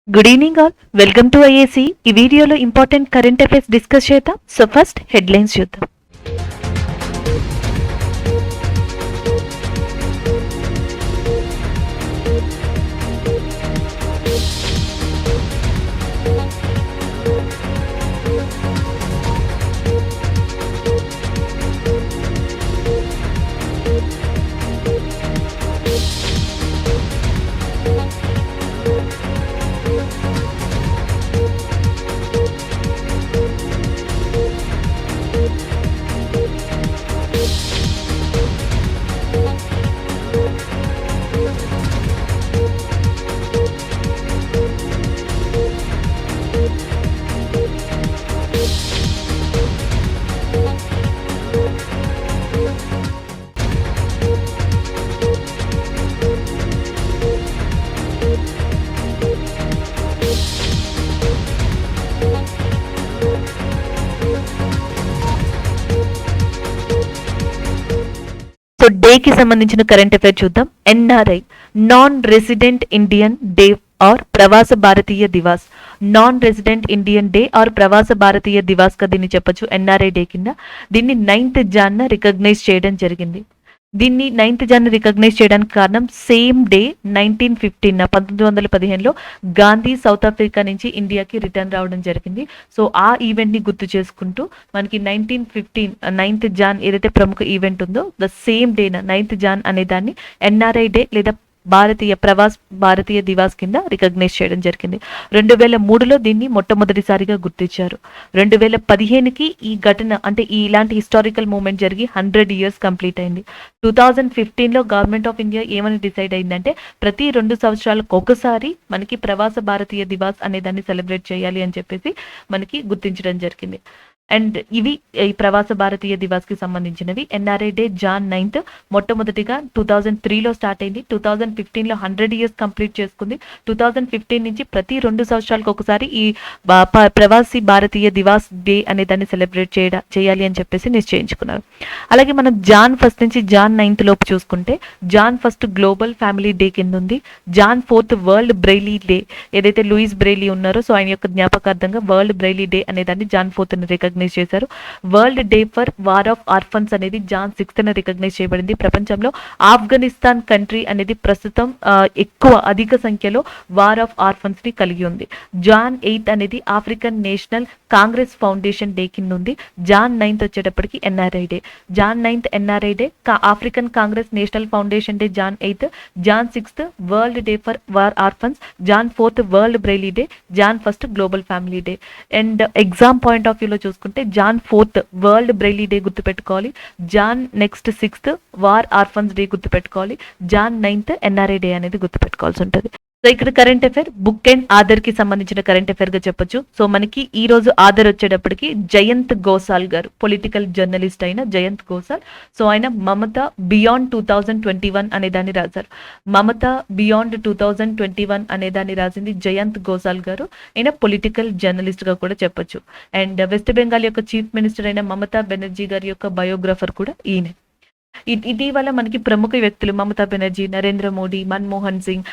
Good evening all. Welcome to IAC. ఈ వీడియోలో important current affairs discuss చేద్దాం. So first headlines చూద్దాం. So డేకి సంబంధించిన కరెంట్ అఫైర్ చూద్దాం. NRI non resident Indian day और Pravasi Bharatiya Divas. Non resident Indian day or Pravasi Bharatiya Diwas గా దీన్ని చెప్పొచ్చు. ఎన్ఆర్ఐ డే కింద దీన్ని 9th జాన్ రికగ్నైజ్ చేయడం జరిగింది. దీన్ని 9th జాన్ రికగ్నైజ్ చేయడానికి కారణం సేమ్ డే 1915లో గాంధీ సౌత్ ఆఫ్రికా నుంచి ఇండియాకి రిటర్న్ రావడం జరిగింది. సో ఆ ఈవెంట్ ని గుర్తు చేసుకుంటూ మనకి 1915 9th జాన్ ఏదైతే ప్రముఖ ఈవెంట్ ఉందో the same day 9th John అనే దాన్ని ఎన్ఆర్ఐ డే లేదా భారతీయ దివాస్ కింద రికగ్నైజ్ చేయడం జరిగింది. 2003లో దీన్ని మొట్టమొదటిసారిగా గుర్తించారు. 2015కి ఈ ఘటన అంటే ఇలాంటి హిస్టారికల్ మూమెంట్ జరిగి 100 years కంప్లీట్ అయింది. 2015లో గవర్నమెంట్ ఆఫ్ ఇండియా ఏమని డిసైడ్ అయిందంటే ప్రతి 2 సంవత్సరాలకు ఒకసారి మనకి ప్రవాస భారతీయ దివాస్ అనే దాన్ని సెలబ్రేట్ చేయాలి అని చెప్పేసి మనకి గుర్తించడం జరిగింది. అండ్ ఇవి ఈ ప్రవాస భారతీయ దివాస్ కి సంబంధించినవి. ఎన్ఆర్ఐ డే జాన్ 9th మొట్టమొదటిగా 2003లో స్టార్ట్ అయింది. 2015లో 100 years కంప్లీట్ చేసుకుంది. 2015 నుంచి ప్రతి 2 సంవత్సరాలకు ఒకసారి ఈ ప్రవాసీ భారతీయ దివాస్ డే అనే దాన్ని సెలబ్రేట్ చేయాలి అని చెప్పేసి నిశ్చయించుకున్నారు. అలాగే మనం జాన్ 1 నుంచి జాన్ 9th లోపు చూసుకుంటే జాన్ 1 గ్లోబల్ ఫ్యామిలీ డే కింద ఉంది. జాన్ 4 వరల్డ్ బ్రెయిలీ డే, ఏదైతే లూయిస్ బ్రెయిలీ ఉన్నారో సో ఆయన యొక్క జ్ఞాపకార్థంగా వరల్డ్ బ్రెయిలీ డే అనే దాన్ని జాన్ 4th రికగ్నైజ్ చేశారు. World day for war of orphans అనేది జాన్ 6th రికగ్నైజ్ చేయబడింది. ప్రపంచంలో ఆఫ్ఘనిస్తాన్ కంట్రీ అనేది ప్రస్తుతం అధిక సంఖ్యలో వార్ ఆఫ్ ఆర్ఫన్స్ ని కలిగి ఉంది. జాన్ 8th అనేది African National Congress foundation day కింద ఉంది. జాన్ 9th వచ్చేటప్పటికి NRI day. Jan 9th NRI day, African Congress National foundation day Jan 8th, Jan 6th world day for war orphans, Jan 4th world Braille day, Jan 1 global family day. And exam point of వ్యూలో చూసుకుంటే Jan 4th world Braille day గుర్తుపెట్టుకోవాలి. Jan 6th war orphans day గుర్తుపెట్టుకోవాలి. Jan 9th NRI day అనేది గుర్తుపెట్టుకోవాల్సి ఉంటుంది. So ఇక్కడ current affair book and Aadhaar కి సంబంధించిన కరెంట్ అఫైర్ గా చెప్పొచ్చు. సో మనకి ఈ రోజు ఆధార్ వచ్చేటప్పటికి జయంత్ గోసాల్ గారు, పొలిటికల్ జర్నలిస్ట్ అయిన జయంత్ గోసాల్. సో ఆయన మమత బియాండ్ 2021 అనే దాన్ని రాశారు. మమత బియాండ్ 2021 అనే దాన్ని రాసింది జయంత్ గోసాల్ గారు. ఆయన పొలిటికల్ జర్నలిస్ట్ గా కూడా చెప్పొచ్చు. అండ్ వెస్ట్ బెంగాల్ యొక్క చీఫ్ మినిస్టర్ అయిన మమతా బెనర్జీ గారి యొక్క బయోగ్రఫర్ కూడా ఈయనే. ఇటీవల మనకి ప్రముఖ వ్యక్తులు మమతా బెనర్జీ, నరేంద్ర మోడీ, మన్మోహన్ సింగ్,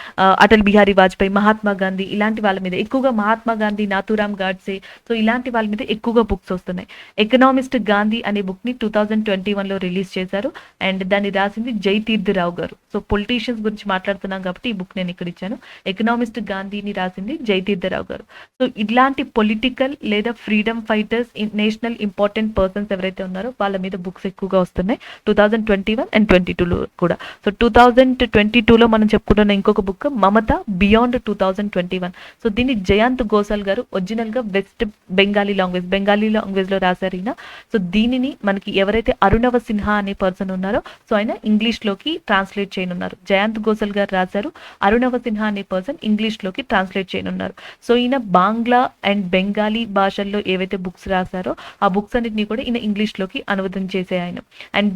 అటల్ బిహారీ వాజ్పేయి, మహాత్మా గాంధీ ఇలాంటి వాళ్ళ మీద ఎక్కువగా, మహాత్మా గాంధీ, నాథూరామ్ గాడ్సే, సో ఇలాంటి వాళ్ళ మీద ఎక్కువగా బుక్స్ వస్తున్నాయి. ఎకనామిస్ట్ గాంధీ అనే బుక్ ని 2021లో రిలీజ్ చేశారు. అండ్ దాన్ని రాసింది జైతీర్థ్ రావు గారు. సో పొలిటీషియన్స్ గురించి మాట్లాడుతున్నాం కాబట్టి ఈ బుక్ నేను ఇక్కడ ఇచ్చాను. ఎకనామిస్ట్ గాంధీని రాసింది జైతీర్థ్ రావు గారు. సో ఇలాంటి పొలిటికల్ లేదా freedom fighters, national important persons ఎవరైతే ఉన్నారో వాళ్ళ మీద బుక్స్ ఎక్కువగా వస్తున్నాయి 2021 అండ్ 22లో కూడా. సో 2022లో మనం చెప్పుకుంటున్న ఇంకొక బుక్ మమత బియాండ్ 2021. సో దీన్ని జయంత్ గోసాల్ గారు ఒరిజినల్ గా వెస్ట్ బెంగాలీ లాంగ్వేజ్ లో రాశారు ఈయన. సో దీనిని మనకి ఎవరైతే అరుణవ సిన్హా అనే పర్సన్ ఉన్నారో సో ఆయన ఇంగ్లీష్ లోకి ట్రాన్స్లేట్ చేయనున్నారు. జయంత్ గోసాల్ గారు రాశారు, అరుణవ సిన్హా అనే పర్సన్ ఇంగ్లీష్ లోకి ట్రాన్స్లేట్ చేయనున్నారు. సో ఈయన బాంగ్లా అండ్ బెంగాలీ భాషల్లో ఏవైతే బుక్స్ రాశారో ఆ బుక్స్ అన్నిటిని కూడా ఈయన ఇంగ్లీష్ లోకి అనువాదం చేసే ఆయన. అండ్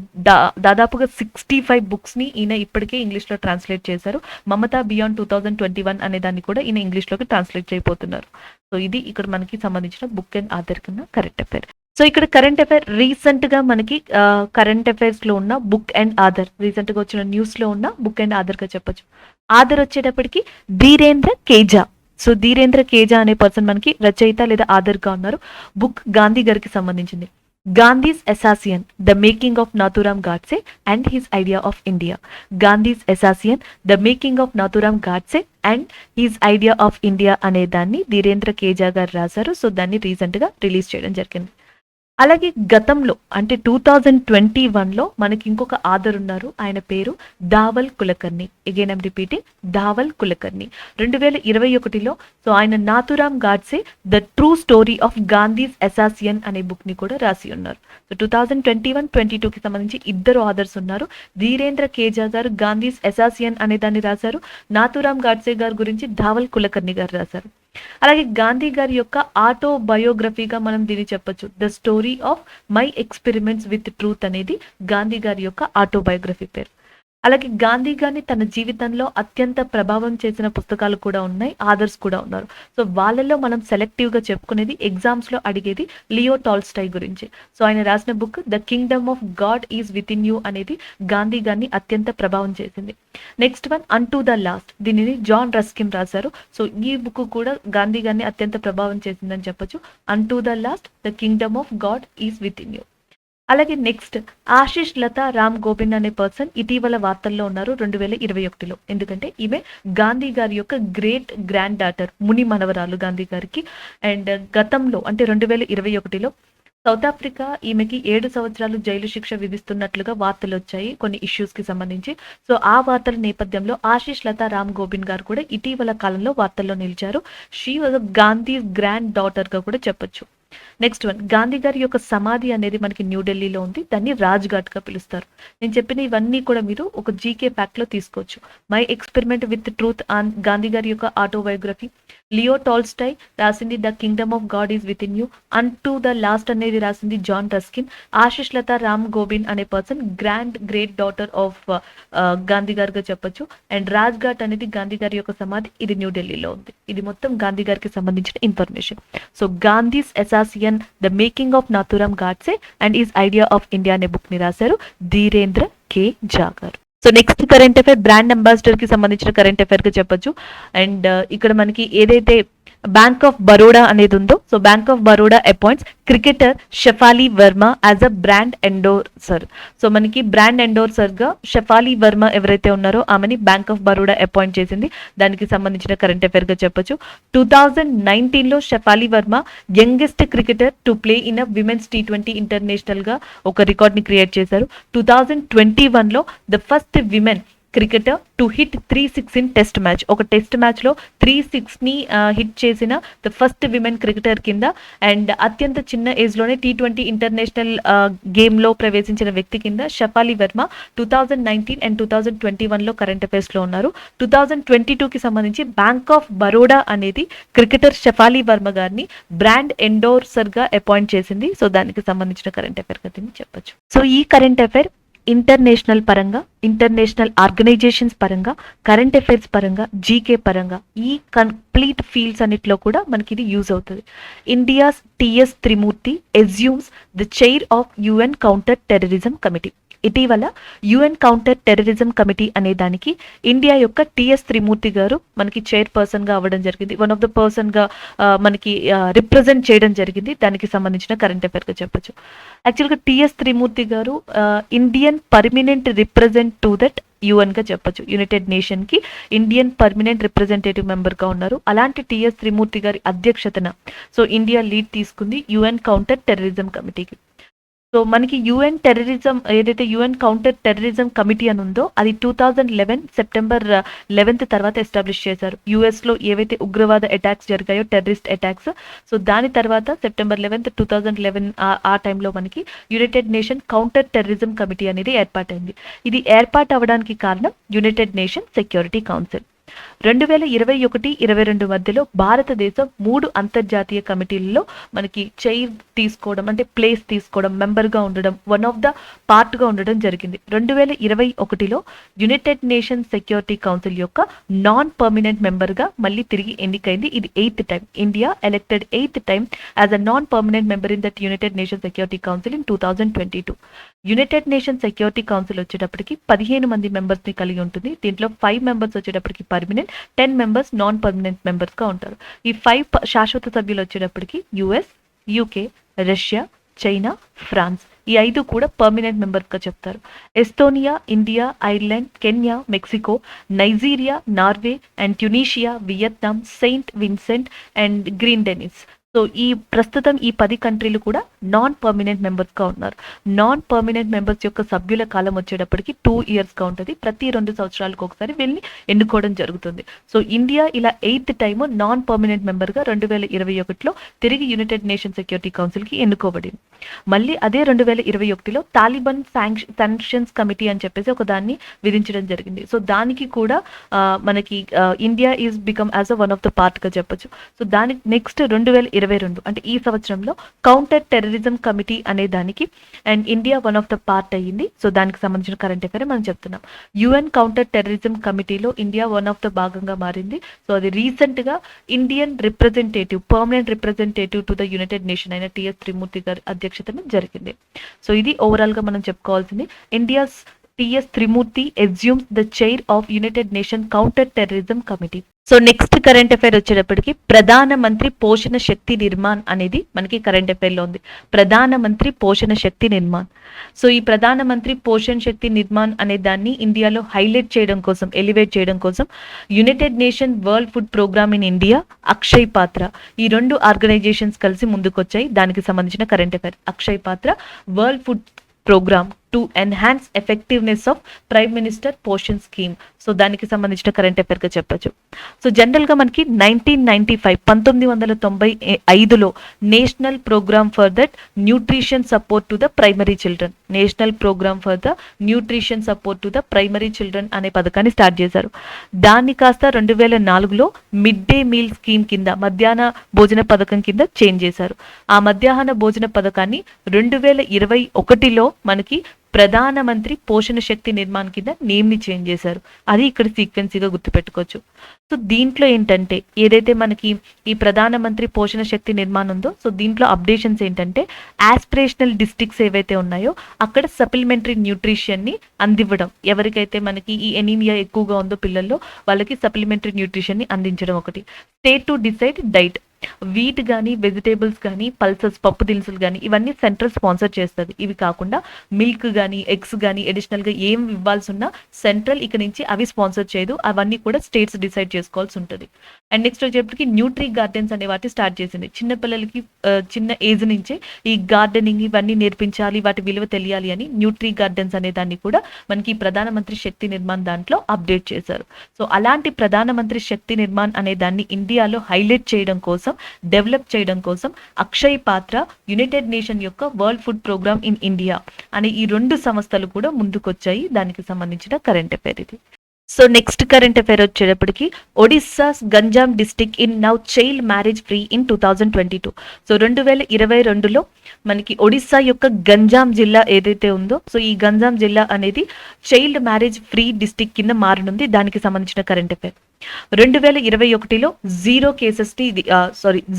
దాదాపుగా 65 బుక్స్ ని ఈయన ఇప్పటికే ఇంగ్లీష్ లో ట్రాన్స్లేట్ చేశారు. మమతా బియాండ్ 2021 అనే దాన్ని కూడా ఈయన ఇంగ్లీష్ లోకి ట్రాన్స్లేట్ చేయబోతున్నారు. సో ఇది ఇక్కడ మనకి సంబంధించిన బుక్ అండ్ ఆధార్ కింద కరెంట్ అఫైర్. సో ఇక్కడ కరెంట్ అఫైర్ రీసెంట్ గా మనకి కరెంట్ అఫైర్స్ లో ఉన్న బుక్ అండ్ ఆధార్, రీసెంట్ గా వచ్చిన న్యూస్ లో ఉన్న బుక్ అండ్ ఆధార్ గా చెప్పొచ్చు. ఆధార్ వచ్చేటప్పటికి ధీరేంద్ర కేజా. సో ధీరేంద్ర కేజా అనే పర్సన్ మనకి రచయిత లేదా ఆథర్గా ఉన్నారు. బుక్ గాంధీ గారికి సంబంధించింది. Gandhi's assassin the making of Nathuram Godse and his idea of India. Gandhi's assassin the making of Nathuram Godse and his idea of India అనే దాన్ని ధీరేంద్ర కేజా గారు రాశారు. సో దాన్ని రీసెంట్గా రిలీజ్ చేయడం జరిగింది. అలాగే గతంలో అంటే 2021లో మనకి ఇంకొక ఆథర్ ఉన్నారు. ఆయన పేరు Dhaval Kulkarni. Again I'm repeating, Dhaval Kulkarni. 2021లో సో ఆయన Nathuram Godse the true story of Gandhi's assassin అనే బుక్ ని కూడా రాసి ఉన్నారు. సో 2021-22కి సంబంధించి ఇద్దరు ఆథర్స్ ఉన్నారు. ధీరేంద్ర కేజా గారు గాంధీస్ అసాసియన్ అనే దాన్ని రాశారు. నాథురామ్ గాడ్సే గారి గురించి ధావల్ కులకర్ణి గారు రాశారు. అలాగే గాంధీ గారి యొక్క ఆటోబయోగ్రఫీగా మనం దీన్ని చెప్పొచ్చు. The story of my experiments with truth అనేది గాంధీ గారి యొక్క ఆటోబయోగ్రఫీ పేరు. అలాగే గాంధీ గారిని తన జీవితంలో అత్యంత ప్రభావం చేసిన పుస్తకాలు కూడా ఉన్నాయి, ఆథర్స్ కూడా ఉన్నారు. సో వాళ్ళలో మనం సెలెక్టివ్గా చెప్పుకునేది, ఎగ్జామ్స్లో అడిగేది లియో టాల్స్టాయ్ గురించి. సో ఆయన రాసిన book the kingdom of God is within you అనేది గాంధీ గారిని అత్యంత ప్రభావం చేసింది. Next one unto the last, దీనిని జాన్ రస్కిన్ రాశారు. సో ఈ బుక్ కూడా గాంధీ గారిని అత్యంత ప్రభావం చేసిందని చెప్పొచ్చు. Unto the last the kingdom of God is within you. అలాగే నెక్స్ట్ ఆశిష్ లతా రామ్ గోవింద్ అనే పర్సన్ ఇటీవల వార్తల్లో ఉన్నారు 2021లో. ఎందుకంటే ఈమె గాంధీ గారి యొక్క గ్రేట్ గ్రాండ్ డాటర్, ముని మనవరాలు గాంధీ గారికి. అండ్ గతంలో అంటే 2021లో సౌత్ ఆఫ్రికా ఈమెకి 7 సంవత్సరాలు జైలు శిక్ష విధిస్తున్నట్లుగా వార్తలు వచ్చాయి కొన్ని ఇష్యూస్ కి సంబంధించి. సో ఆ వార్తల నేపథ్యంలో ఆశిష్ లతా రామ్ గోవింద్ గారు కూడా ఇటీవల కాలంలో వార్తల్లో నిలిచారు. She was Gandhi grand daughter గా కూడా చెప్పొచ్చు. నెక్స్ట్ వన్, గాంధీ గారి యొక్క సమాధి అనేది మనకి న్యూఢిల్లీలో ఉంది. దాన్ని రాజ్ ఘాట్ గా పిలుస్తారు. నేను చెప్పిన ఇవన్నీ కూడా మీరు ఒక జీకే ప్యాక్ లో తీసుకోవచ్చు. My experiment with truth on Gandhi గారి యొక్క ఆటోబయోగ్రఫీ, లియో టాల్స్టాయ్ రాసింది the kingdom of God is within you, unto the last అనేది రాసింది జాన్ రస్కిన్, ఆశిష్ లతా రామ్ గోవింద్ అనే person great daughter of Gandhi గారిగా చెప్పొచ్చు. అండ్ రాజ్ ఘాట్ అనేది గాంధీ గారి యొక్క సమాధి, ఇది న్యూఢిల్లీలో ఉంది. ఇది మొత్తం గాంధీ గారికి సంబంధించిన information. So Gandhi's assassin the making of Nathuram Godse and his idea of India అనే బుక్ ని రాశారు ధీరేంద్ర కే జా గారు. So next current affair brand ambassador కి సంబంధించిన కరెంట్ అఫైర్ గా చెప్పొచ్చు. అండ్ ఇక్కడ మనకి ఏదైతే బ్యాంక్ ఆఫ్ బరోడా అనేది ఉందో, so bank of Baroda appoints cricketer Shefali Verma as a brand endorser. So మనకి బ్రాండ్ ఎండోర్సర్ గా షెఫాలి వర్మ ఎవరైతే ఉన్నారో ఆమెని బ్యాంక్ ఆఫ్ బరోడా అపాయింట్ చేసింది. దానికి సంబంధించిన కరెంట్ అఫైర్ గా చెప్పొచ్చు. 2019లో Shefali Verma youngest cricketer to play in a women's T20 international గా ఒక రికార్డ్ ని క్రియేట్ చేశారు. 2021లో the first women cricketer to hit 3-6 in test match. ఒక టెస్ట్ మ్యాచ్ లో 3-6 ని హిట్ చేసిన ద ఫస్ట్ విమెన్ క్రికెటర్ కింద. అండ్ అత్యంత చిన్న ఏజ్ లోనే T20 ఇంటర్నేషనల్ గేమ్ లో ప్రవేశించిన వ్యక్తి కింద షెఫాలి వర్మ 2019 అండ్ 2021లో కరెంట్ అఫైర్స్ లో ఉన్నారు. 2022కి సంబంధించి బ్యాంక్ ఆఫ్ బరోడా అనేది క్రికెటర్ షెఫాలి వర్మ గారిని బ్రాండ్ ఎండోర్సర్ గా అపాయింట్ చేసింది. సో దానికి సంబంధించిన కరెంట్ అఫైర్ గా చెప్పొచ్చు. సో ఈ కరెంట్ అఫైర్ ఇంటర్నేషనల్ పరంగా, ఇంటర్నేషనల్ ఆర్గనైజేషన్స్ పరంగా, కరెంట్ అఫైర్స్ పరంగా, జీకే పరంగా, ఈ కంప్లీట్ ఫీల్డ్స్ అన్నిట్లో కూడా మనకి ఇది యూజ్ అవుతుంది. India's TS Tirumurti assumes the chair of UN counter terrorism committee. ఇటీవల UN కౌంటర్ టెర్రరిజం కమిటీ అనే దానికి ఇండియా యొక్క టిఎస్ త్రిమూర్తి గారు మనకి చైర్పర్సన్ గా అవ్వడం జరిగింది. వన్ ఆఫ్ ద పర్సన్ గా మనకి రిప్రజెంట్ చేయడం జరిగింది. దానికి సంబంధించిన కరెంట్ అఫైర్ గా చెప్పొచ్చు. యాక్చువల్గా టిఎస్ త్రిమూర్తి గారు Indian permanent represent to that UN గా చెప్పొచ్చు. యునైటెడ్ నేషన్ కి ఇండియన్ పర్మనెంట్ రిప్రజెంటేటివ్ మెంబర్ గా ఉన్నారు. అలాంటి టిఎస్ త్రిమూర్తి గారి అధ్యక్షతన సో ఇండియా లీడ్ తీసుకుంది UN కౌంటర్ టెర్రరిజం కమిటీకి. సో మనకి UN టెర్రరిజం ఏదైతే UN కౌంటర్ టెర్రరిజం కమిటీ అని ఉందో అది 2011 సెప్టెంబర్ 11 తర్వాత ఎస్టాబ్లిష్ చేశారు. US లో ఏవైతే ఉగ్రవాద అటాక్స్ జరిగాయో, టెర్రరిస్ట్ అటాక్స్, సో దాని తర్వాత సెప్టెంబర్ 11, 2011 ఆ టైంలో మనకి United nation counter terrorism committee అనేది ఏర్పాటైంది. ఇది ఏర్పాటు అవ్వడానికి కారణం యునైటెడ్ నేషన్ సెక్యూరిటీ కౌన్సిల్. 2021-22 మధ్యలో భారతదేశం 3 అంతర్జాతీయ కమిటీలలో మనకి చైర్ తీసుకోవడం అంటే ప్లేస్ తీసుకోవడం, మెంబర్గా ఉండడం, వన్ ఆఫ్ ద పార్ట్గా ఉండడం జరిగింది. 2021లో యునైటెడ్ నేషన్ సెక్యూరిటీ కౌన్సిల్ యొక్క నాన్ పర్మనెంట్ మెంబర్గా మళ్ళీ తిరిగి ఎన్నికైంది. ఇది 8th time. India elected 8th time as a non permanent member in that United nation security council in 2022. United nation security council వచ్చేటప్పటికి 15 మంది మెంబర్స్ని కలిగి ఉంటుంది. దీంట్లో 5 మెంబర్స్ వచ్చేటప్పటికి పర్మనెంట్, 10 మెంబర్స్ నాన్ పర్మనెంట్ మెంబర్స్గా ఉంటారు. ఈ 5 శాశ్వత సభ్యులు వచ్చేటప్పటికి US, UK, Russia, China, France ఈ 5 కూడా పర్మనెంట్ మెంబర్స్గా చెప్తారు. Estonia, India, Ireland, Kenya, Mexico, Nigeria, Norway and Tunisia, Vietnam, Saint Vincent and Grenadines. So ఈ ప్రస్తుతం ఈ 10 కంట్రీలు కూడా నాన్ పర్మనెంట్ మెంబర్స్గా ఉన్నారు. నాన్ పర్మనెంట్ మెంబర్స్ యొక్క సభ్యుల కాలం వచ్చేటప్పటికి 2 ఇయర్స్గా ఉంటుంది. ప్రతి 2 సంవత్సరాలకు ఒకసారి వీళ్ళని ఎన్నుకోవడం జరుగుతుంది. సో ఇండియా ఇలా 8th టైమ్ నాన్ పర్మనెంట్ మెంబర్గా 2021లో తిరిగి యునైటెడ్ నేషన్ సెక్యూరిటీ కౌన్సిల్కి ఎన్నుకోబడింది. మళ్ళీ అదే 2021లో తాలిబాన్ శాంక్షన్స్ కమిటీ అని చెప్పేసి ఒక దాన్ని విధించడం జరిగింది. సో దానికి కూడా మనకి India is become as a one of the పార్ట్గా చెప్పొచ్చు. సో దానికి నెక్స్ట్ 2022 అంటే ఈ సంవత్సరంలో కౌంటర్ టెర్రరిజం కమిటీ అనే దానికి and India one of the part అయ్యింది. సో దానికి సంబంధించిన కరెంట్ అఫైర్ మనం చెప్తున్నాం. యుఎన్ కౌంటర్ టెర్రరిజం కమిటీలో ఇండియా వన్ ఆఫ్ ద భాగంగా మారింది. సో అది రీసెంట్గా Indian representative, permanent representative to the United Nation అయిన టిఎస్ త్రిమూర్తి గారి అధ్యక్షతన జరిగింది. సో ఇది ఓవరాల్గా మనం చెప్పుకోవాల్సింది. India's TS Trimurti assumes the chair of United Nations Counter Terrorism Committee. So next current affair వచ్చేటప్పటికి ప్రధానమంత్రి పోషణ శక్తి నిర్మాణ్ అనేది మనకి కరెంట్ అఫైర్లో ఉంది. ప్రధానమంత్రి పోషణ శక్తి నిర్మాణ్. సో ఈ ప్రధానమంత్రి పోషణ శక్తి నిర్మాణ్ అనే దాన్ని ఇండియాలో హైలైట్ చేయడం కోసం, ఎలివేట్ చేయడం కోసం United Nation World food programme in India, Akshaya Patra ఈ 2 ఆర్గనైజేషన్స్ కలిసి ముందుకొచ్చాయి. దానికి సంబంధించిన current affair Akshay Patra world food programme to enhance effectiveness of prime minister Poshan scheme. So దానికి సంబంధించిన కరెంట్ అఫైర్గా చెప్పచ్చు. సో జనరల్గా మనకి 1995లో national programme for that nutrition support to the primary children, national programme for the nutrition support to the primary children అనే పథకాన్ని start చేశారు. దాన్ని కాస్త 2004లో మిడ్ డే మీల్ స్కీమ్ కింద, మధ్యాహ్న భోజన పథకం కింద చేంజ్ చేశారు. ఆ మధ్యాహ్న భోజన పథకాన్ని 2021లో మనకి ప్రధానమంత్రి పోషణ శక్తి నిర్మాణ్ కింద నేమ్ని చేంజ్ చేశారు. అది ఇక్కడ సీక్వెన్సీగా గుర్తుపెట్టుకోవచ్చు. సో దీంట్లో ఏంటంటే ఏదైతే మనకి ఈ ప్రధానమంత్రి పోషణ శక్తి నిర్మాణ్ ఉందో, సో దీంట్లో అప్డేషన్స్ ఏంటంటే ఆస్పిరేషనల్ డిస్ట్రిక్ట్స్ ఏవైతే ఉన్నాయో అక్కడ సప్లిమెంటరీ న్యూట్రిషన్ని అందివ్వడం. ఎవరికైతే మనకి ఈ ఎనీమియా ఎక్కువగా ఉందో పిల్లల్లో వాళ్ళకి సప్లిమెంటరీ న్యూట్రిషన్ని అందించడం ఒకటి. State to decide diet, wheat కానీ, వెజిటేబుల్స్ కానీ, పల్సెస్, పప్పు దినుసులు కానీ ఇవన్నీ సెంట్రల్ స్పాన్సర్ చేస్తుంది. ఇవి కాకుండా మిల్క్ కానీ, ఎగ్స్ కానీ అడిషనల్గా ఏం ఇవ్వాల్సి ఉన్నా సెంట్రల్ ఇక్కడ నుంచి అవి స్పాన్సర్ చేయదు. అవన్నీ కూడా స్టేట్స్ డిసైడ్ చేసుకోవాల్సి ఉంటుంది. అండ్ నెక్స్ట్ వచ్చేప్పటికి న్యూట్రీ గార్డెన్స్ అనే వాటి స్టార్ట్ చేసింది. చిన్నపిల్లలకి చిన్న ఏజ్ నుంచే ఈ గార్డెనింగ్ ఇవన్నీ నేర్పించాలి, వాటి విలువ తెలియాలి అని న్యూట్రీ గార్డెన్స్ అనే దాన్ని కూడా మనకి ప్రధానమంత్రి శక్తి నిర్మాణ్ దాంట్లో అప్డేట్ చేశారు. సో అలాంటి ప్రధానమంత్రి శక్తి నిర్మాణ్ అనే దాన్ని ఇండియాలో హైలైట్ చేయడం కోసం, డెవలప్ చేయడం కోసం అక్షయ్ పాత్ర, యునైటెడ్ నేషన్ యొక్క world food programme in India అనే ఈ 2 సంస్థలు కూడా ముందుకొచ్చాయి. దానికి సంబంధించిన కరెంట్ అఫైర్ ఇది. సో నెక్స్ట్ కరెంట్ అఫైర్ వచ్చేటప్పటికి Odisha's Ganjam district in now child marriage free in 2022. So 2022లో మనకి ఒడిస్సా యొక్క గంజాం జిల్లా ఏదైతే ఉందో, సో ఈ గంజాం జిల్లా అనేది చైల్డ్ మ్యారేజ్ ఫ్రీ డిస్ట్రిక్ట్ కింద మారనుంది. దానికి సంబంధించిన కరెంట్ అఫైర్ 2021లో 0 కేసెస్ని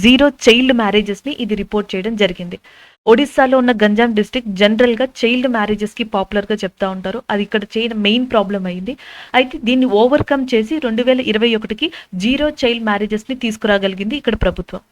జీరో చైల్డ్ మ్యారేజెస్ని ఇది రిపోర్ట్ చేయడం జరిగింది. ఒడిస్సాలో ఉన్న గంజాం డిస్ట్రిక్ట్ జనరల్గా చైల్డ్ మ్యారేజెస్కి పాపులర్గా చెప్తా ఉంటారు. అది ఇక్కడ చేయడం మెయిన్ ప్రాబ్లం అయింది. అయితే దీన్ని ఓవర్కమ్ చేసి 2021కి 0 చైల్డ్ మ్యారేజెస్ని తీసుకురాగలిగింది ఇక్కడ ప్రభుత్వం.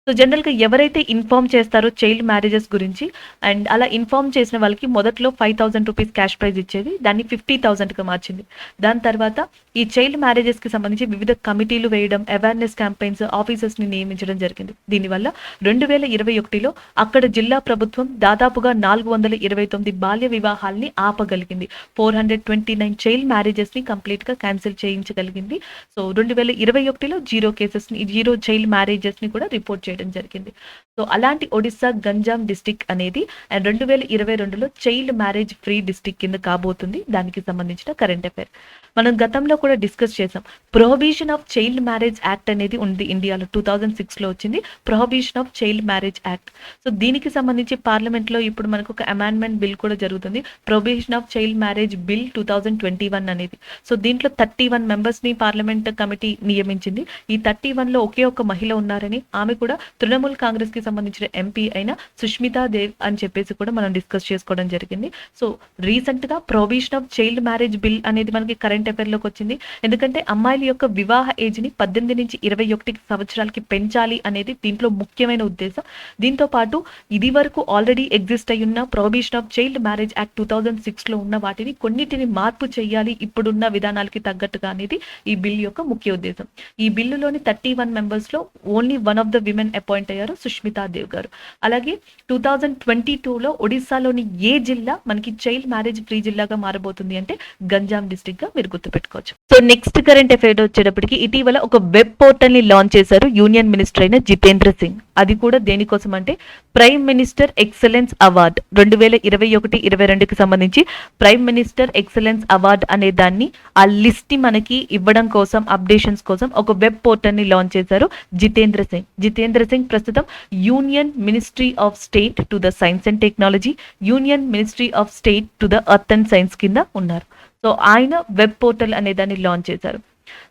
సో జనరల్గా ఎవరైతే ఇన్ఫార్మ్ చేస్తారో చైల్డ్ మ్యారేజెస్ గురించి, అండ్ అలా ఇన్ఫార్మ్ చేసిన వాళ్ళకి మొదట్లో 5,000 రూపీస్ క్యాష్ ప్రైజ్ ఇచ్చేది, దాన్ని 50,000గా మార్చింది. దాని తర్వాత ఈ చైల్డ్ మ్యారేజెస్కి సంబంధించి వివిధ కమిటీలు వేయడం, అవేర్నెస్ క్యాంపెయిన్స్, ఆఫీసర్స్ని నియమించడం జరిగింది. దీనివల్ల 2021లో అక్కడ జిల్లా ప్రభుత్వం దాదాపుగా 429 బాల్య వివాహాల్ని ఆపగలిగింది. 429 చైల్డ్ మ్యారేజెస్ని కంప్లీట్గా క్యాన్సిల్ చేయించగలిగింది. సో 2021లో 0 కేసెస్ని, 0 చైల్డ్ మ్యారేజెస్ని కూడా రిపోర్ట్ చేయడం జరిగింది. సో అలాంటి ఒడిస్సా గంజాం డిస్ట్రిక్ట్ అనేది 2022లో చైల్డ్ మ్యారేజ్ ఫ్రీ డిస్ట్రిక్ట్ కింద కాబోతుంది. దానికి సంబంధించిన కరెంట్ అఫైర్ మనం గతంలో కూడా డిస్కస్ చేసాం. Prohibition of child marriage act అనేది ఉంది ఇండియాలో, 2006లో వచ్చింది prohibition of child marriage act. So దీనికి సంబంధించి పార్లమెంట్లో ఇప్పుడు మనకు ఒక అమెండ్మెంట్ బిల్ కూడా జరుగుతుంది, prohibition of child marriage bill 2021 అనేది. సో దీంట్లో 31 మెంబర్స్ని పార్లమెంట్ కమిటీ నియమించింది. ఈ 31లో ఒకే ఒక మహిళ ఉన్నారని, ఆమె కూడా తృణమూల్ కాంగ్రెస్ కి సంబంధించిన ఎంపీ అయిన సుష్మితా దేవ్ అని చెప్పేసి కూడా మనం డిస్కస్ చేసుకోవడం జరిగింది. సో రీసెంట్ గా provision of child marriage bill అనేది మనకి కరెంట్ అఫైర్ లోకి వచ్చింది. ఎందుకంటే అమ్మాయిల యొక్క వివాహ ఏజ్ ని 18 నుంచి 21 సంవత్సరాలకి పెంచాలి అనేది దీంట్లో ముఖ్యమైన ఉద్దేశం. దీంతో పాటు ఇది వరకు ఆల్రెడీ ఎగ్జిస్ట్ అయి ఉన్న provision of child marriage act 2006 లో ఉన్న వాటిని కొన్నిటిని మార్పు చేయాలి ఇప్పుడున్న విధానాలకి తగ్గట్టుగా అనేది ఈ బిల్ యొక్క ముఖ్య ఉద్దేశం. ఈ బిల్లులోని 31 మెంబర్స్ లో only one of the women appoint అయ్యారు, సుష్మితా దేవ్ గారు. అలాగే 2022లో ఒడిస్సాలోని ఏ జిల్లా మనకి చైల్డ్ మ్యారేజ్ ఫ్రీ జిల్లాగా మారబోతుంది అంటే గంజాం డిస్ట్రిక్ట్ గా మీరు గుర్తుపెట్టుకోవచ్చు. సో నెక్స్ట్ కరెంట్ అఫైర్ వచ్చేటప్పటికి ఇటీవల ఒక వెబ్ పోర్టల్ ని లాంచ్ చేశారు యూనియన్ మినిస్టర్ అయిన జితేంద్ర సింగ్. అది కూడా దేనికోసం అంటే ప్రైమ్ మినిస్టర్ ఎక్సలెన్స్ అవార్డ్ 2021-22కి సంబంధించి ప్రైమ్ మినిస్టర్ ఎక్సలెన్స్ అవార్డ్ అనే దాన్ని ఆ లిస్ట్ ని మనకి ఇవ్వడం కోసం, అప్డేషన్స్ కోసం ఒక వెబ్ పోర్టల్ ని లాంచ్ చేశారు జితేంద్ర సింగ్. జితేంద్ర సింగ్ ప్రస్తుతం union ministry of state to the science and technology, union ministry of state to the earth and science కింద ఉన్నారు. సో ఆయన వెబ్ పోర్టల్ అనే దాన్ని లాంచ్ చేశారు.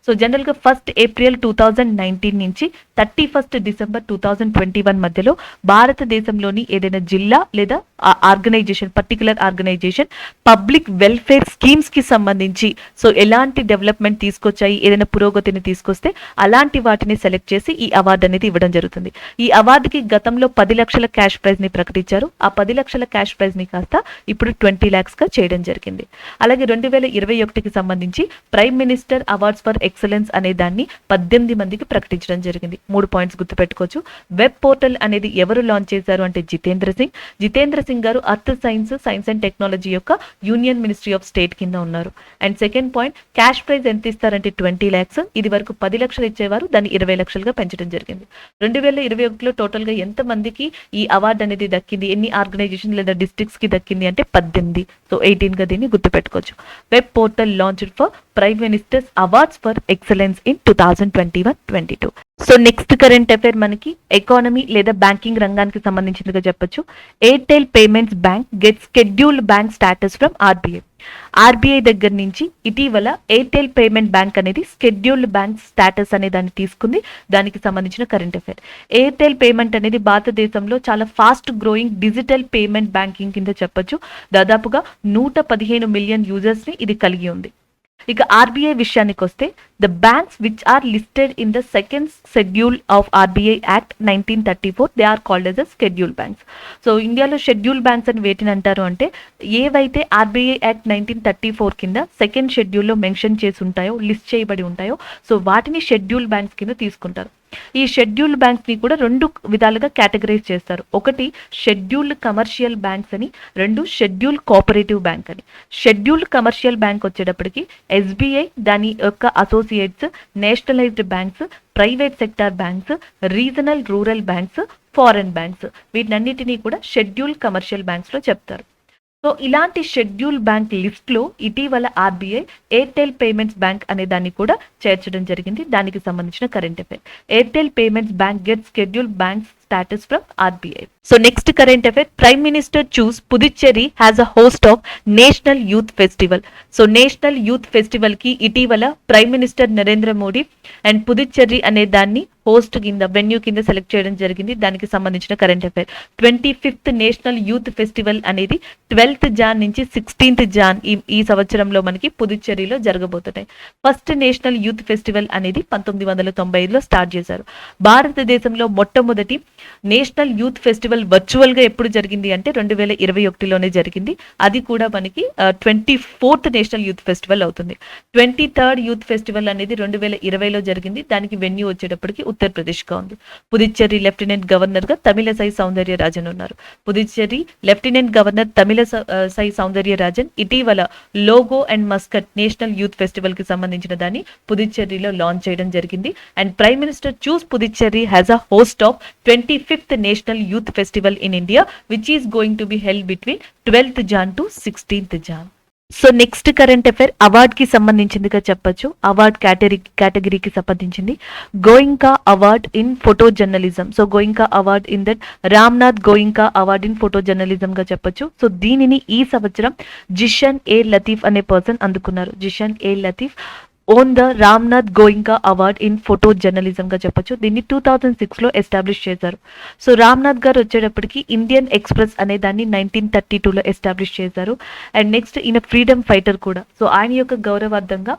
సో జనరల్గా 1 ఏప్రిల్ 2019 నుంచి 31 డిసెంబర్ 2021 మధ్యలో భారతదేశంలోని ఏదైనా జిల్లా లేదా organisation, particular organisation public welfare schemes కి సంబంధించి సో ఎలాంటి డెవలప్మెంట్ తీసుకొచ్చాయి, ఏదైనా పురోగతిని తీసుకొస్తే అలాంటి వాటిని సెలెక్ట్ చేసి ఈ అవార్డు అనేది ఇవ్వడం జరుగుతుంది. ఈ అవార్డుకి గతంలో 10 లక్షల క్యాష్ ప్రైజ్ ని ప్రకటించారు. ఆ 10 లక్షల క్యాష్ ప్రైజ్ ని కాస్త ఇప్పుడు 20 lakhs గా చేయడం జరిగింది. అలాగే 2021కి సంబంధించి prime minister awards for excellence అనే దాన్ని 18 మందికి ప్రకటించడం జరిగింది. 3 పాయింట్స్ గుర్తుపెట్టుకోవచ్చు. వెబ్ పోర్టల్ అనేది ఎవరు లాంచ్ చేశారు అంటే జితేంద్ర సింగ్. జితేంద్ర సింగ్ గారు earth science, science and technology యొక్క యూనియన్ మినిస్ట్రీ ఆఫ్ స్టేట్ కింద ఉన్నారు. And second point, cash prize ఎంత ఇస్తారంటే 20 lakhs. ఇది వరకు 10 లక్షలు ఇచ్చేవారు, దాన్ని 20 లక్షలుగా పెంచడం జరిగింది. 2021లో టోటల్ గా ఎంత మందికి ఈ అవార్డు అనేది దక్కింది, ఎన్ని ఆర్గనైజేషన్ లేదా డిస్ట్రిక్ట్స్ కి దక్కింది అంటే 18. సో 18 గా దీన్ని గుర్తుపెట్టుకోవచ్చు. Web portal launched for prime minister's awards for excellence in 2021-22. So next current affair మనకి ఎకానమీ లేదా బ్యాంకింగ్ రంగానికి సంబంధించిందిగా చెప్పొచ్చు. Airtel payments bank get scheduled bank status from RBI. RBI దగ్గర నుంచి ఇటీవల ఎయిర్టెల్ పేమెంట్ బ్యాంక్ అనేది షెడ్యూల్డ్ బ్యాంక్ స్టాటస్ అనే దాన్ని తీసుకుంది. దానికి సంబంధించిన కరెంట్ అఫైర్. ఎయిర్టెల్ పేమెంట్ అనేది భారతదేశంలో చాలా fast growing digital payment banking కింద చెప్పొచ్చు. దాదాపుగా 115 మిలియన్ యూజర్స్ ని ఇది కలిగి ఉంది. ఇక ఆర్బీఐ విషయానికి వస్తే the banks which are listed in the second schedule of RBI act 1934 they are called as schedule banks. So ఇండియాలో షెడ్యూల్ బ్యాంక్స్ అని వేటిని అంటారు అంటే ఏవైతే ఆర్బీఐ యాక్ట్ 1934 కింద సెకండ్ షెడ్యూల్లో మెన్షన్ చేసి ఉంటాయో, లిస్ట్ చేయబడి ఉంటాయో, సో వాటిని షెడ్యూల్ బ్యాంక్స్ కింద తీసుకుంటారు. ఈ షెడ్యూల్డ్ బ్యాంక్స్ ని కూడా 2 విధాలుగా కేటగరైజ్ చేస్తారు. ఒకటి షెడ్యూల్డ్ కమర్షియల్ బ్యాంక్స్ అని, 2 షెడ్యూల్డ్ కోఆపరేటివ్ బ్యాంక్ అని. షెడ్యూల్డ్ కమర్షియల్ బ్యాంక్ వచ్చేటప్పటికి ఎస్బీఐ, దాని యొక్క associates, nationalised banks, private sector banks, regional rural banks, foreign banks, వీటన్నిటినీ కూడా షెడ్యూల్డ్ కమర్షియల్ బ్యాంక్స్ లో చెప్తారు. సో ఇలాంటి షెడ్యూల్ బ్యాంక్ లిస్ట్ లో ఇటీవల ఆర్బీఐ ఎయిర్టెల్ పేమెంట్స్ బ్యాంక్ అనే దాన్ని కూడా చేర్చడం జరిగింది. దానికి సంబంధించిన current affair. Airtel payments bank get scheduled bank status from RBI. So next current affair, Prime Minister choose Puducherry has a host of National Youth Festival. So National Youth Festival ki itivalla Prime Minister Narendra Modi and Puducherry ane danni host కింద venue కింద select చేయడం జరిగింది. దానికి సంబంధించిన current affair. 25th national youth festival అనేది 12th John నుంచి 16th John ఈ సంవత్సరంలో మనకి పుదుచ్చేరిలో జరగబోతున్నాయి. ఫస్ట్ నేషనల్ యూత్ ఫెస్టివల్ అనేది 1995లో స్టార్ట్ చేశారు. భారతదేశంలో మొట్టమొదటి నేషనల్ యూత్ ఫెస్టివల్ వర్చువల్ గా ఎప్పుడు జరిగింది అంటే 2021లోనే జరిగింది. అది కూడా మనకి 24th నేషనల్ యూత్ ఫెస్టివల్ అవుతుంది. 23rd యూత్ ఫెస్టివల్ అనేది 2020లో జరిగింది. దానికి వెన్యూ వచ్చేటప్పటికి ఉత్తరప్రదేశ్ గా ఉంది. పుదుచ్చేరి లెఫ్టినెంట్ గవర్నర్ గా తమిళసై సౌందర్యరాజన్ ఉన్నారు. పుదుచ్చేరి లెఫ్టినెంట్ గవర్నర్ తమిళసై సౌందర్యరాజన్ ఇటీవల logo and mascot national youth festival కి సంబంధించిన దాన్ని పుదుచ్చేరిలో లాంచ్ చేయడం జరిగింది. And prime minister choose Puducherry has a host of 25th national youth festival in India which is going to be held between 12th Jan to 16th Jan. So next current affair award కి సంబంధించిందిగా చెప్పొచ్చు. Award కేటగిరీకి సంబంధించింది Goenka award in photo journalism. So Goenka award in that Ramnath Goenka award in photo journalism గా చెప్పొచ్చు. So దీనిని ఈ సంవత్సరం జిషన్ ఏ లతీఫ్ అనే పర్సన్ అందుకున్నారు. Zishan A Latif won the Ramnath Goenka award in photo జర్నలిజంగా చెప్పొచ్చు. దీన్ని 2006లో ఎస్టాబ్లిష్ చేశారు. సో రామ్నాథ్ గారు వచ్చేటప్పటికి ఇండియన్ ఎక్స్‌ప్రెస్ అనే దాన్ని 1932లో ఎస్టాబ్లిష్ చేశారు. అండ్ నెక్స్ట్ ఈయన ఫ్రీడమ్ ఫైటర్ కూడా. సో ఆయన యొక్క గౌరవార్థంగా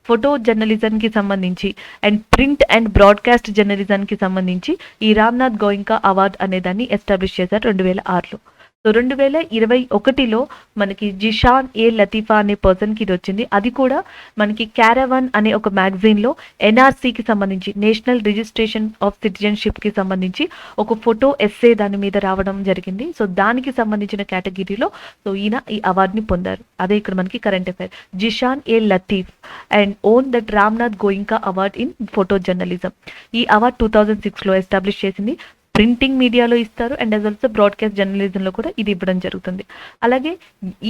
ఫోటో జర్నలిజంకి సంబంధించి అండ్ ప్రింట్ అండ్ బ్రాడ్కాస్ట్ జర్నలిజంకి సంబంధించి ఈ రామ్నాథ్ గోయింకా అవార్డ్ అనే దాన్ని ఎస్టాబ్లిష్ చేశారు 2006లో. సో 2021లో మనకి జిషాన్ ఏ లతీఫా అనే పర్సన్కి ఇది వచ్చింది. అది కూడా మనకి క్యారవాన్ అనే ఒక మ్యాగజైన్లో ఎన్ఆర్సీకి సంబంధించి నేషనల్ రిజిస్ట్రేషన్ ఆఫ్ సిటిజన్షిప్కి సంబంధించి ఒక ఫోటో ఎస్సే దాని మీద రావడం జరిగింది. సో దానికి సంబంధించిన కేటగిరీలో సో ఈయన ఈ అవార్డుని పొందారు. అదే ఇక్కడ మనకి current affair. Zeeshan A Latif and own that Ramnath Goenka award in photo journalism. ఈ అవార్డ్ 2006లో ఎస్టాబ్లిష్ చేసింది. ప్రింటింగ్ మీడియాలో ఇస్తారు అండ్ యాజ్ ఆల్సో బ్రాడ్కాస్ట్ జర్నలిజంలో కూడా ఇది ఇవ్వడం జరుగుతుంది. అలాగే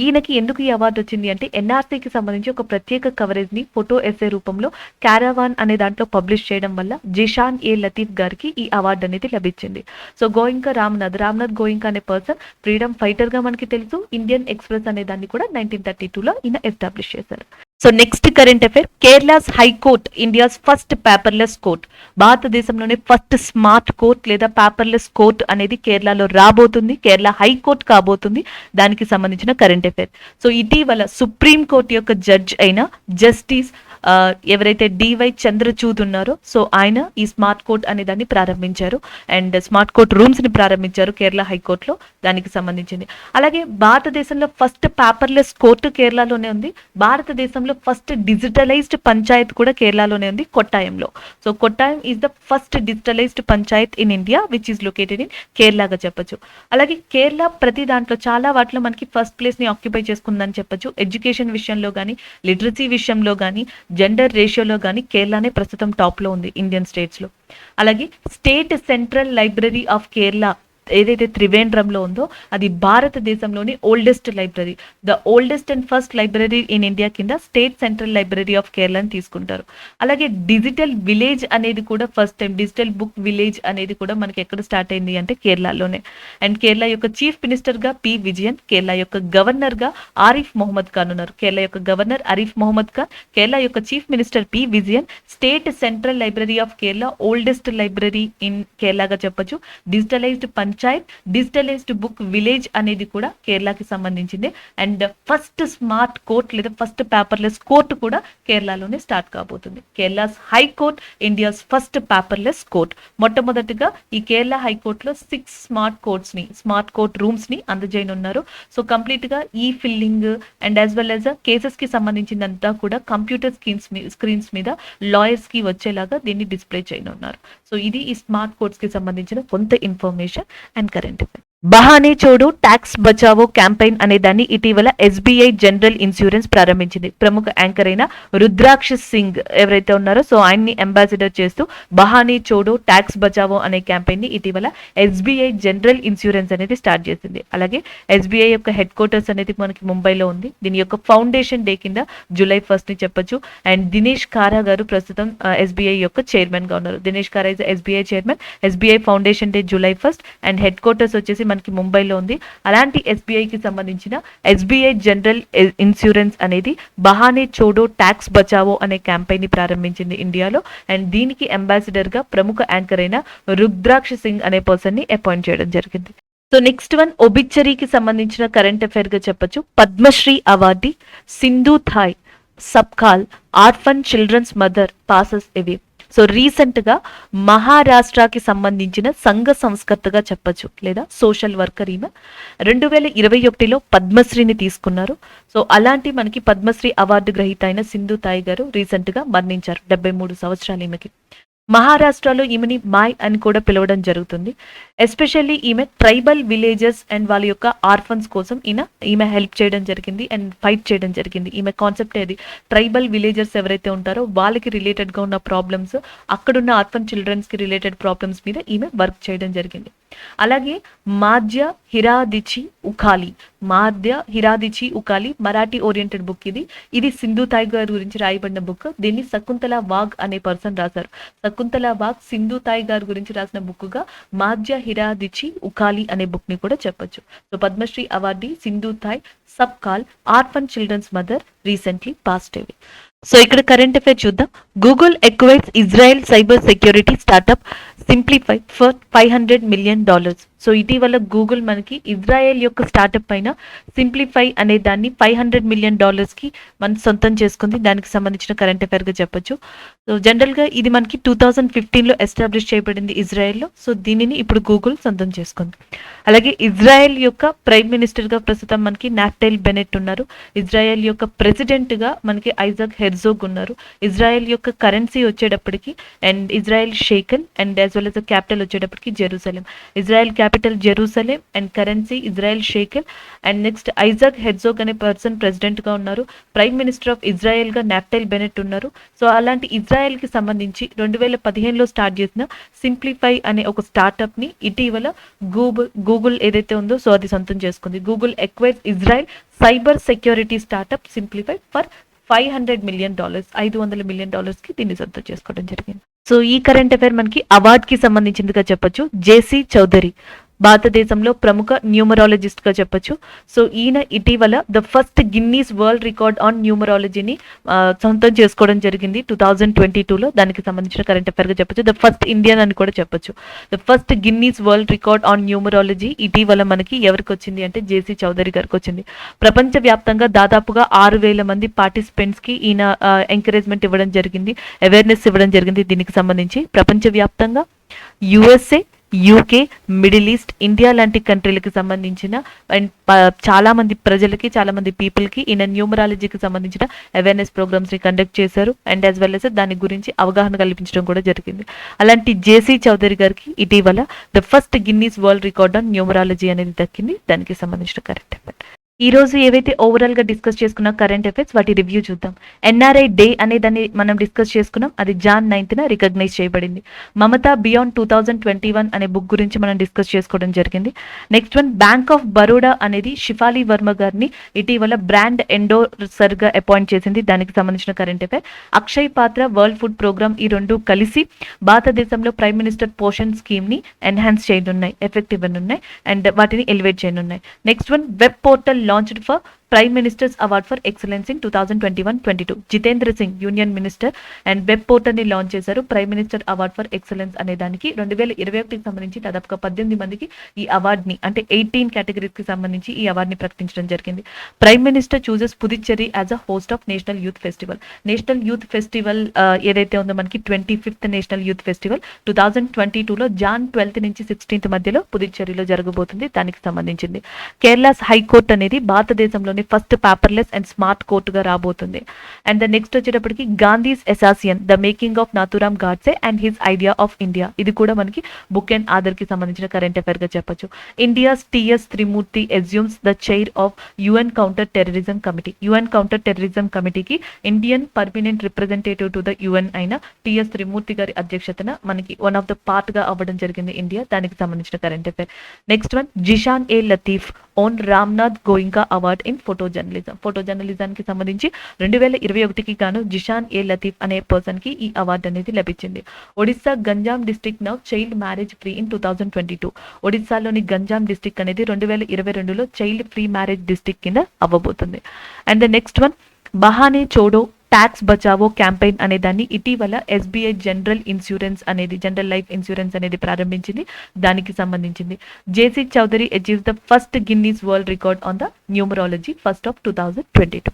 ఈయనకి ఎందుకు ఈ అవార్డు వచ్చింది అంటే ఎన్ఆర్సీకి సంబంధించి ఒక ప్రత్యేక కవరేజ్ని ఫోటో ఎస్సే రూపంలో క్యారవాన్ అనే దాంట్లో పబ్లిష్ చేయడం వల్ల జిషాన్ ఏ లతీఫ్ గారికి ఈ అవార్డు అనేది లభించింది. సో గోయింకా రామ్నాథ్ గోయింకా అనే పర్సన్ ఫ్రీడమ్ ఫైటర్గా మనకి తెలుసు. ఇండియన్ ఎక్స్‌ప్రెస్ అనే దాన్ని కూడా 1932లో ఈయన ఎస్టాబ్లిష్ చేశారు. So next current affair. Kerala's high court India's first paperless court. భారతదేశంలోనే ఫస్ట్ స్మార్ట్ కోర్ట్ లేదా పేపర్లెస్ కోర్ట్ అనేది కేరళలో రాబోతుంది. కేరళ హైకోర్ట్ కాబోతుంది. దానికి సంబంధించిన కరెంట్ అఫైర్. సో ఇటీవల సుప్రీం కోర్ట్ యొక్క జడ్జ్ అయిన జస్టిస్ ఎవరైతే డివై చంద్రచూడ్ ఉన్నారో సో ఆయన ఈ స్మార్ట్ కోర్ట్ అనే దాన్ని ప్రారంభించారు అండ్ స్మార్ట్ కోర్ట్ రూమ్స్ని ప్రారంభించారు కేరళ హైకోర్టులో. దానికి సంబంధించింది. అలాగే భారతదేశంలో ఫస్ట్ పేపర్లెస్ కోర్టు కేరళలోనే ఉంది. భారతదేశంలో ఫస్ట్ డిజిటలైజ్డ్ పంచాయత్ కూడా కేరళలోనే ఉంది, కొట్టాయంలో. So Kottayam is the first digitalized panchayat in India which is located in కేరళగా చెప్పొచ్చు. అలాగే కేరళ ప్రతి దాంట్లో చాలా వాటిలో మనకి ఫస్ట్ ప్లేస్ని ఆక్యుపై చేసుకుందని చెప్పొచ్చు. ఎడ్యుకేషన్ విషయంలో కానీ, లిటరసీ విషయంలో కానీ, జెండర్ రేషియోలో కానీ కేరళనే ప్రస్తుతం టాప్లో ఉంది ఇండియన్ స్టేట్స్లో. అలాగే state central library of Kerala ఏదైతే త్రివేంద్రంలో ఉందో అది భారతదేశంలోని oldest library. The oldest and first library in India కింద స్టేట్ సెంట్రల్ లైబ్రరీ ఆఫ్ కేరళని తీసుకుంటారు. అలాగే డిజిటల్ విలేజ్ అనేది కూడా first time digital book village అనేది కూడా మనకి ఎక్కడ స్టార్ట్ అయింది అంటే కేరళలోనే. అండ్ కేరళ యొక్క చీఫ్ మినిస్టర్గా పి విజయన్, కేరళ యొక్క గవర్నర్గా ఆరిఫ్ మొహమ్మద్ ఖాన్ ఉన్నారు. కేరళ యొక్క గవర్నర్ ఆరిఫ్ మొహమ్మద్ ఖాన్, కేరళ యొక్క chief minister P Vijayan. State central library of Kerala oldest library in కేరళగా చెప్పొచ్చు. Digitalized panchayat, digitalized book village అనేది కూడా కేరళకి సంబంధించింది. అండ్ ఫస్ట్ స్మార్ట్ కోర్ట్ లేదా ఫస్ట్ పేపర్లెస్ కోర్ట్ కూడా కేరళలోనే స్టార్ట్ కాబోతుంది. Kerala's high court India's first paperless court. మొట్టమొదటిగా ఈ కేరళ హైకోర్టులో 6 స్మార్ట్ కోర్ట్ రూమ్స్ ని అందజేయనున్నారు. సో కంప్లీట్ గా ఈ filling and as well as cases కి సంబంధించిందంతా కూడా కంప్యూటర్ స్క్రీన్స్ మీద లాయర్స్ కి వచ్చేలాగా దీన్ని డిస్ప్లే చేయనున్నారు. సో ఇది ఈ స్మార్ట్ కోర్ట్స్ కి సంబంధించిన కొంత information and current affair. Bahane Chhodo tax Bachao campaign అనే దాన్ని ఇటీవల ఎస్బీఐ జనరల్ ఇన్సూరెన్స్ ప్రారంభించింది. ప్రముఖ యాంకర్ అయిన రుద్రాక్ష సింగ్ ఎవరైతే ఉన్నారో సో ఆయన్ని అంబాసిడర్ చేస్తూ బహానే చోడు ట్యాక్స్ బచావో అనే క్యాంపెయిన్ ని ఇటీవల ఎస్బీఐ జనరల్ ఇన్సూరెన్స్ అనేది స్టార్ట్ చేసింది. అలాగే ఎస్బీఐ యొక్క హెడ్ క్వార్టర్స్ అనేది మనకి ముంబైలో ఉంది. దీని యొక్క ఫౌండేషన్ డే కింద జూలై 1 ని చెప్పొచ్చు. అండ్ దినేష్ కారా గారు ప్రస్తుతం ఎస్బీఐ యొక్క చైర్మన్ గా ఉన్నారు. దినేష్ కారా is SBI chairman. SBI foundation day July 1 and head quarters వచ్చేసి మనకి ముంబైలో ఉంది. అలాంటి ఎస్బీఐకి సంబంధించిన ఎస్బీఐ జనరల్ ఇన్సూరెన్స్ అనేది బహానే చోడో ట్యాక్స్ బచావో అనే క్యాంపెయిన్ ని ప్రారంభించింది ఇండియాలో. అండ్ దీనికి అంబాసిడర్ గా ప్రముఖ యాంకర్ అయిన రుద్రాక్ష సింగ్ అనే పర్సన్ ని అపాయింట్ చేయడం జరిగింది. సో నెక్స్ట్ వన్ ఒబిచరీకి సంబంధించిన కరెంట్ అఫైర్ గా చెప్పొచ్చు. Padmashri awardee Sindhu Tai Sapkal orphan children's mother passes away. So రీసెంట్గా మహారాష్ట్రకి సంబంధించిన సంఘ సంస్కర్తగా చెప్పొచ్చు లేదా సోషల్ వర్కర్ ఈమె 2021లో పద్మశ్రీని తీసుకున్నారు. సో అలాంటి మనకి పద్మశ్రీ అవార్డు గ్రహీత అయిన సింధు థాయ్ గారు రీసెంట్గా మరణించారు. 73 సంవత్సరాలు ఈమెకి. మహారాష్ట్రలో ఈమెని మాయ్ అని కూడా పిలవడం జరుగుతుంది. ఎస్పెషల్లీ ఈమె ట్రైబల్ విలేజెస్ అండ్ వాళ్ళ యొక్క ఆర్ఫన్స్ కోసం ఈమె హెల్ప్ చేయడం జరిగింది అండ్ ఫైట్ చేయడం జరిగింది. ఈమె కాన్సెప్ట్ ఏది, ట్రైబల్ విలేజర్స్ ఎవరైతే ఉంటారో వాళ్ళకి రిలేటెడ్గా ఉన్న ప్రాబ్లమ్స్, అక్కడున్న ఆర్ఫన్ చిల్డ్రన్స్కి రిలేటెడ్ ప్రాబ్లమ్స్ మీద ఈమె వర్క్ చేయడం జరిగింది. అలాగే మాధ్య హిరాదిచి ఉకాలి మరాఠీ ఓరియంటెడ్ బుక్ ఇది సింధు థాయ్ గారి గురించి రాయబడిన బుక్. దీన్ని శకుంతల వాగ్ అనే పర్సన్ రాశారు. శకుంతల వాగ్ సింధు థాయ్ గారి గురించి రాసిన బుక్ గా మాధ్య హిరాదిచి ఉకాలి అనే బుక్ ని కూడా చెప్పొచ్చు. So Padmashri awardee Sindhu Tai Sapkal orphan children's mother recently passed away. So ఇక్కడ కరెంట్ అఫైర్ చూద్దాం. Google acquires Israel cyber security startup Siemplify for $500 million. So ఇటీవల గూగుల్ మనకి ఇజ్రాయెల్ యొక్క స్టార్టప్ పైన సింప్లిఫై అనే దాన్ని $500 million మనం సొంతం చేసుకుంది. దానికి సంబంధించిన కరెంట్ అఫైర్గా చెప్పొచ్చు. సో జనరల్గా ఇది మనకి 2015లో ఎస్టాబ్లిష్ చేయబడింది ఇజ్రాయెల్లో. సో దీనిని ఇప్పుడు గూగుల్ సొంతం చేసుకుంది. అలాగే ఇజ్రాయెల్ యొక్క ప్రైమ్ మినిస్టర్గా ప్రస్తుతం మనకి నాఫ్టైల్ బెనెట్ ఉన్నారు. ఇజ్రాయెల్ యొక్క ప్రెసిడెంట్గా మనకి ఐజాక్ హెర్జోగ్ ఉన్నారు. ఇజ్రాయెల్ యొక్క కరెన్సీ వచ్చేటప్పటికి and Israel shekel and as well as capital వచ్చేటప్పటికి Jerusalem. Israel capital Jerusalem and currency Israel shekel. And next Isaac Herzog అనే పర్సన్ ప్రెసిడెంట్గా ఉన్నారు. ప్రైమ్ మినిస్టర్ ఆఫ్ ఇజ్రాయెల్గా నాఫ్టైల్ బెనెట్ ఉన్నారు. సో అలాంటి ఇజ్రాయెల్కి సంబంధించి 2015లో స్టార్ట్ చేసిన సింప్లిఫై అనే ఒక స్టార్టప్ని ఇటీవల గూగుల్ ఏదైతే ఉందో సో అది సొంతం చేసుకుంది. Google acquires Israel cyber security startup Siemplify for $500 million, $500 million దీన్ని సొంతం చేసుకోవడం జరిగింది. సో ఈ కరెంట్ అఫైర్ మనకి అవార్డ్కి సంబంధించిందిగా చెప్పొచ్చు. జేసీ చౌదరి భారతదేశంలో ప్రముఖ న్యూమరాలజిస్ట్గా చెప్పొచ్చు. సో ఈయన ఇటీవల the first Guinness world record on న్యూమరాలజీని సొంతం చేసుకోవడం జరిగింది 2022లో. దానికి సంబంధించిన కరెంట్ అఫైర్గా చెప్పొచ్చు. ద ఫస్ట్ ఇండియన్ అని కూడా చెప్పొచ్చు. The first Guinness world record on numerology ఇటీవల మనకి ఎవరికి వచ్చింది అంటే జేసీ చౌదరి గారికి వచ్చింది. ప్రపంచవ్యాప్తంగా దాదాపుగా 6,000 మంది పార్టిసిపెంట్స్కి ఈయన ఎంకరేజ్మెంట్ ఇవ్వడం జరిగింది, అవేర్నెస్ ఇవ్వడం జరిగింది. దీనికి సంబంధించి ప్రపంచవ్యాప్తంగా USA, UK, middle east, India లాంటి కంట్రీలకి సంబంధించిన అండ్ చాలా మంది ప్రజలకి, చాలా మంది పీపుల్కి ఈయన న్యూమరాలజీకి సంబంధించిన అవేర్నెస్ ప్రోగ్రామ్స్ని కండక్ట్ చేశారు. అండ్ యాజ్ వెల్ as దాని గురించి అవగాహన కల్పించడం కూడా జరిగింది. అలాంటి జేసీ చౌదరి గారికి ఇటీవల the first Guinness world record on numerology అనేది దక్కింది. దానికి సంబంధించిన కరెంట్ అఫైర్. ఈ రోజు ఏవైతే ఓవరాల్గా డిస్కస్ చేసుకున్న కరెంట్ అఫైర్స్ వాటి రివ్యూ చూద్దాం. ఎన్ఆర్ఐ డే అనే దాన్ని మనం డిస్కస్ చేసుకున్నాం. అది జాన్ 9న రికగ్నైజ్ చేయబడింది. మమతా బియాండ్ 2021 అనే బుక్ గురించి మనం డిస్కస్ చేసుకోవడం జరిగింది. Next one, bank of Baroda అనేది షిఫాలి వర్మ గారిని ఇటీవల బ్రాండ్ ఎండోర్సర్గా అపాయింట్ చేసింది. దానికి సంబంధించిన current affair. Akshay Patra world food programme ఈ రెండు కలిసి భారతదేశంలో ప్రైమ్ మినిస్టర్ పోషన్ స్కీమ్ని ఎన్హాన్స్ చేయనున్నాయి, ఎఫెక్టివ్ ఉన్నాయి అండ్ వాటిని ఎలివేట్ చేయనున్నాయి. Next one, web portal launched for Prime Minister's Award for Excellence in 2021-22. Jitendra Singh union minister and web పోర్టల్ని లాంచ్ చేశారు. Prime minister award for excellence అనే దానికి 2021కి సంబంధించి దాదాపుగా 18 మందికి ఈ అవార్డ్ని అంటే 18 కేటగిరీస్కి సంబంధించి ఈ అవార్డ్ని ప్రకటించడం జరిగింది. Prime minister chooses Puducherry as a host of national youth festival. National youth festival ఏదైతే ఉందో మనకి 25th నేషనల్ యూత్ ఫెస్టివల్ 2022లో జాన్ 12th నుంచి 16th మధ్యలో పుదుచ్చేరిలో జరగబోతుంది. దానికి సంబంధించింది. కేరళ హైకోర్టు అనేది భారతదేశంలోని ఫస్ట్ పేపర్లెస్ అండ్ స్మార్ట్ కోర్టుగా రాబోతుంది. అండ్ ద నెక్స్ట్ వచ్చేటప్పటికి Gandhi's assassin the making of Nathuram Godse and his idea of India. ఇది కూడా మనకి బుక్ అండ్ ఆధార్కి సంబంధించిన కరెంట్ అఫైర్గా చెప్పొచ్చు. India's TS Tirumurti assumes the chair of UN counter terrorism committee. UN counter terrorism కమిటీకి Indian permanent representative to the UN అయిన TS త్రిమూర్తి గారి అధ్యక్షతన మనకి వన్ ఆఫ్ ద పార్ట్గా అవ్వడం జరిగింది ఇండియా. దానికి సంబంధించిన current affair. Next one, Zishan A Latif won Ramnath Goenka award in photo journalism. Photo జర్నలిజానికి సంబంధించి 2021కి గాను జిషాన్ ఏ లతీఫ్ అనే పర్సన్కి ఈ అవార్డు అనేది లభించింది. Odisha Ganjam district now child marriage free in 2022. ఒడిస్సాలోని గంజాం డిస్ట్రిక్ట్ అనేది 2022లో చైల్డ్ ఫ్రీ మ్యారేజ్ డిస్ట్రిక్ట్ కింద అవ్వబోతుంది. And the next one, Bahane Chhodo tax Bachao campaign అనే దాన్ని ఇటీవల ఎస్బీఐ జనరల్ లైఫ్ ఇన్సూరెన్స్ అనేది ప్రారంభించింది. దానికి సంబంధించింది. J C Chaudhry achieves the first Guinness world record on the numerology first of 2022.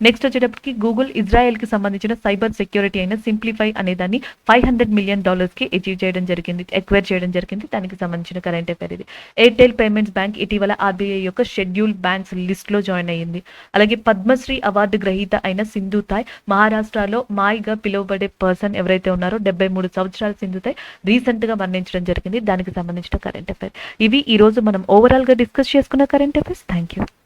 Next వచ్చేటప్పటికి గూగుల్ ఇజ్రాయెల్కి సంబంధించిన సైబర్ సెక్యూరిటీ అయిన సింప్లిఫై అనే దాన్ని $500 million అచీవ్ చేయడం జరిగింది, ఎక్వైర్ చేయడం జరిగింది. దానికి సంబంధించిన కరెంట్ అఫైర్ ఇది. ఎయిర్టెల్ పేమెంట్స్ బ్యాంక్ ఇటీవల ఆర్బీఐ యొక్క షెడ్యూల్ బ్యాంక్స్ లిస్ట్లో జాయిన్ అయ్యింది. అలాగే పద్మశ్రీ అవార్డు గ్రహీత అయిన సింధు థాయ్ మహారాష్ట్రలో మాయిగా పిలువబడే పర్సన్ ఎవరైతే ఉన్నారో 73 సంవత్సరాల సింధు థాయ్ రీసెంట్గా మరణించడం జరిగింది. దానికి సంబంధించిన కరెంట్ అఫైర్. ఇవి ఈ రోజు మనం ఓవరాల్గా డిస్కస్ చేసుకున్న కరెంట్ అఫైర్స్. Thank you.